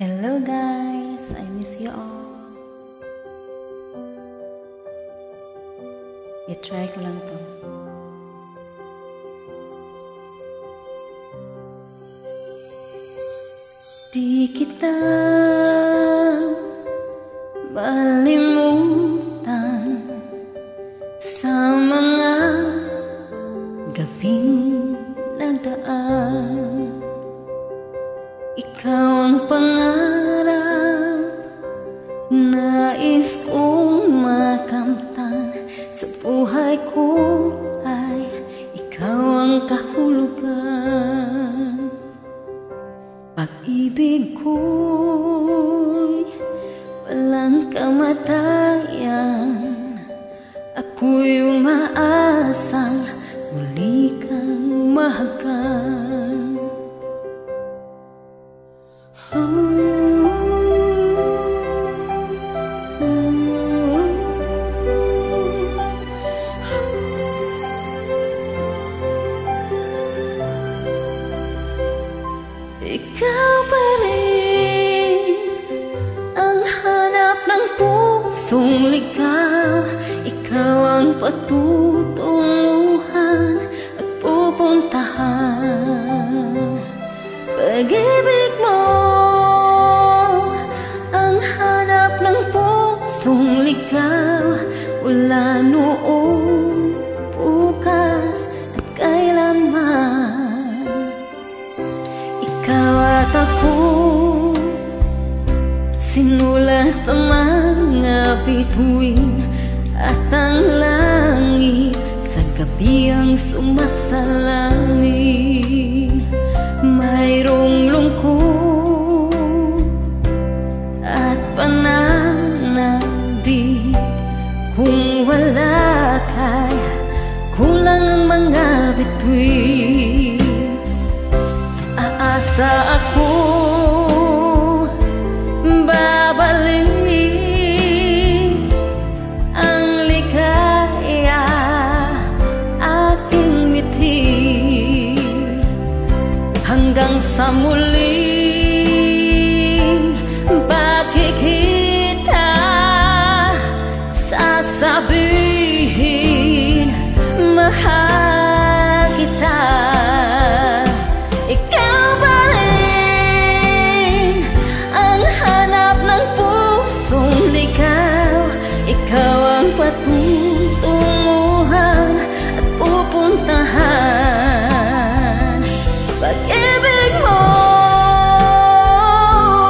Hello guys, I miss you all. I-try ko lang to. Di kita malimutan sa mga gabing nagdaan. Ikaw ang pangarap, nais kong makamtan. Sa buhay ko ay ikaw ang kahulugan. Pag-ibig ko'y walang kamatayan. Ako'y umaasang muli kang mahagan. Ikaw pa rin ang hanap ng pusong ligaw. Ikaw ang patutunguhan at pupuntahan. Pag-ibig mo ang hanap ng pusong ligaw. Wala noong, bukas at kailanman. Ikaw at ako, sinulat sa mga bituin. At ang langit sa gabi ang sumasalangin. Mayroong lungkot at pananabik. Kung wala kay kulang ang mga bituin. Aasa ako babalik. Ang ligaya aking mithi hanggang sa muling pagkikita. Sasabihin mahal kita. Ikaw pa rin ang hanap ng pusong ligaw. Ikaw ang patutunguhan at pupuntahan. Pag-ibig mo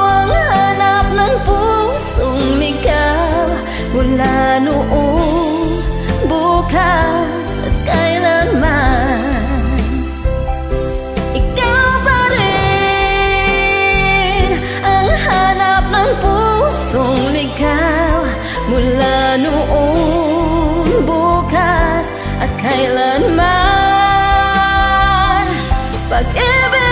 ang hanap ng pusong ligaw. Wala noong, bukas at kailanman. Ikaw pa rin ang hanap ng pusong ligaw. Mula noong, bukas at kailanman. Pag-ibig